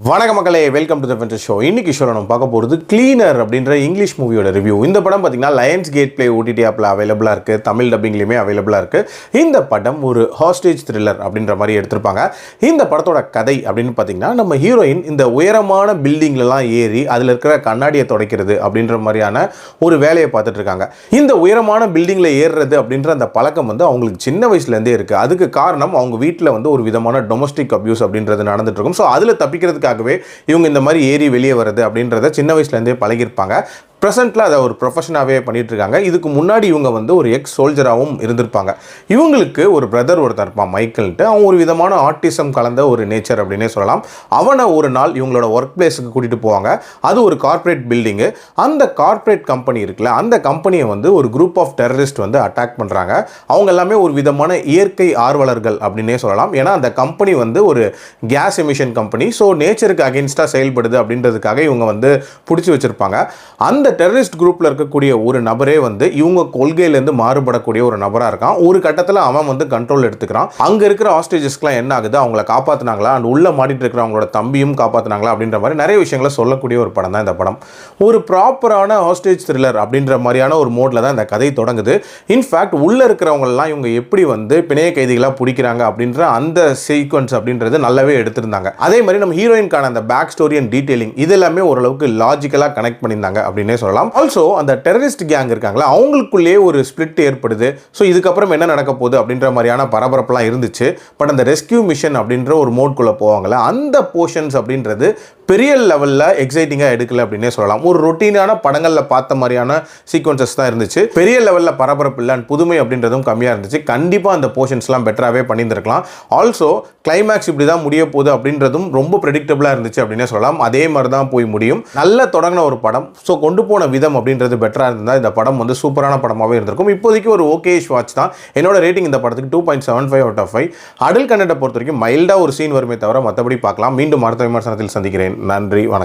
வணக்கம் மக்களே, welcome to the ஃபென்டஸ் show. இன்னைக்கு ஷோல நம்ம பார்க்க போகிறது கிளீனர் அப்படின்ற இங்கிலீஷ் மூவியோட ரிவ்யூ. இந்த படம் பார்த்தீங்கன்னா லயன்ஸ் கேட் ப்ளே ஓடிடி ஆப்பில் அவைலபிளாக இருக்குது, தமிழ் டப்பிங்லேயுமே அவைலபிளாக இருக்குது. இந்த படம் ஒரு ஹாஸ்டேஜ் த்ரில்லர் அப்படின்ற மாதிரி எடுத்திருப்பாங்க. இந்த படத்தோட கதை அப்படின்னு பார்த்தீங்கன்னா, நம்ம ஹீரோயின் இந்த உயரமான பில்டிங்லலாம் ஏறி அதில் இருக்கிற கண்ணாடியை துடைக்கிறது அப்படின்ற மாதிரியான ஒரு வேலையை பார்த்துட்டு இருக்காங்க. இந்த உயரமான பில்டிங்கில் ஏறுறது அப்படின்ற அந்த பழக்கம் வந்து அவங்களுக்கு சின்ன வயசுலேருந்தே இருக்குது. அதுக்கு காரணம் அவங்க வீட்டில் வந்து ஒரு விதமான டொமஸ்டிக் அப்யூஸ் அப்படின்றது நடந்துட்டு இருக்கும். ஸோ அதில் தப்பிக்கிறதுக்கு இவங்க இந்த மாதிரி ஏறி வெளியே வருது அப்படின்றத சின்ன வயசுல இருந்தே பழகிருப்பாங்க. ப்ரெசென்ட்டில் அதை ஒரு ப்ரொஃபஷனாகவே பண்ணிட்டு இருக்காங்க. இதுக்கு முன்னாடி இவங்க வந்து ஒரு எக்ஸ் சோல்ஜராகவும் இருந்திருப்பாங்க. இவங்களுக்கு ஒரு பிரதர் ஒருத்தர் இருப்பான், மைக்கேல்ட்டு. அவன் ஒரு விதமான ஆட்டிசம் கலந்த ஒரு நேச்சர் அப்படின்னே சொல்லலாம். அவனை ஒரு நாள் இவங்களோட ஒர்க் பிளேஸுக்கு கூட்டிகிட்டு போவாங்க. அது ஒரு கார்ப்பரேட் பில்டிங்கு. அந்த கார்ப்பரேட் கம்பெனி இருக்குல்ல, அந்த கம்பெனியை வந்து ஒரு குரூப் ஆஃப் டெரரிஸ்ட் வந்து அட்டாக் பண்ணுறாங்க. அவங்க எல்லாமே ஒரு விதமான இயற்கை ஆர்வலர்கள் அப்படின்னே சொல்லலாம். ஏன்னா அந்த கம்பெனி வந்து ஒரு கேஸ் எமிஷன் கம்பெனி. ஸோ நேச்சருக்கு அகென்ஸ்டாக செயல்படுது அப்படின்றதுக்காக இவங்க வந்து பிடிச்சி வச்சுருப்பாங்க. அந்த டெரரிஸ்ட் குரூப்பில் இருக்கக்கூடிய ஒரு நபரே வந்து இவங்க கொள்கையிலேருந்து மாறுபடக்கூடிய ஒரு நபராக இருக்கான். ஒரு கட்டத்தில் அவன் வந்து கண்ட்ரோல் எடுத்துக்கிறான். அங்கே இருக்கிற ஹாஸ்டேஜஸ்க்குலாம் என்ன ஆகுது, அவங்கள காப்பாற்றினாங்களா, அண்ட் உள்ள மாட்டிட்டு இருக்கிற அவங்களோட தம்பியும் காப்பாற்றினாங்களா அப்படின்ற மாதிரி நிறைய விஷயங்களை சொல்லக்கூடிய ஒரு படம் தான் இந்த படம். ஒரு ப்ராப்பரான ஹாஸ்டேஜ் த்ரில்லர் அப்படின்ற மாதிரியான ஒரு மோடில் தான் இந்த கதை தொடங்குது. இன்ஃபேக்ட் உள்ளே இருக்கிறவங்களெல்லாம் இவங்க எப்படி வந்து பிணைய கைதிகளாக பிடிக்கிறாங்க அப்படின்ற அந்த சீக்வன்ஸ் அப்படின்றது நல்லாவே எடுத்திருந்தாங்க. அதே மாதிரி நம்ம ஹீரோயின்கான அந்த பேக் ஸ்டோரி அண்ட் டீடைலிங் இதெல்லாமே ஓரளவுக்கு லாஜிக்கலாக கனெக்ட் பண்ணியிருந்தாங்க அப்படின்னே சொல்லலாம். ஆல்சோ அந்த டெரரிஸ்ட் கேங் இருக்காங்களா, அவங்களுக்குள்ளே ஒரு ஸ்பிளிட் ஏற்படுது. ஸோ இதுக்கப்புறம் என்ன நடக்க போகுது அப்படின்ற மாதிரியான பரபரப்புலாம் இருந்துச்சு. பட் அந்த ரெஸ்கியூ மிஷன் அப்படின்ற ஒரு மோட்குள்ளே போவாங்களே, அந்த போர்ஷன்ஸ் அப்படின்றது பெரிய லெவலில் எக்ஸைட்டிங்காக எடுக்கல அப்படின்னே சொல்லலாம். ஒரு ரொட்டீனான படங்களில் பார்த்த மாதிரியான சீக்வன்சஸ் தான் இருந்துச்சு. பெரிய லெவலில் பரபரப்பு இல்லை அண்ட் புதுமை அப்படின்றதும் கம்மியாக இருந்துச்சு. கண்டிப்பாக அந்த போர்ஷன்ஸ்லாம் பெட்டராகவே பண்ணியிருந்திருக்கலாம். ஆல்சோ கிளைமேக்ஸ் இப்படி தான் முடிய போகுது அப்படின்றதும் ரொம்ப ப்ரெடிக்டபிளாக இருந்துச்சு அப்படின்னே சொல்லலாம். அதே மாதிரி தான் போய் முடியும். நல்ல தொடங்கின ஒரு படம். ஸோ கொண்டு போன விதம் அப்படின்றது பெட்டராக இருந்தால் இந்த படம் வந்து சூப்பரான படமாகவே இருந்திருக்கும். இப்போதைக்கு ஒரு ஓகேஷ் வாட்ச் தான். என்னோட ரேட்டிங் இந்த படத்துக்கு 2.75 out of 5. அடல் கண்டென்ட்டை பொறுத்த வரைக்கும் மைல்டாக ஒரு சீன் வருமே தவிர மற்றபடி பார்க்கலாம். மீண்டும் அடுத்த விமர்சனத்தில் சந்திக்கிறேன். நன்றி, வணக்கம்.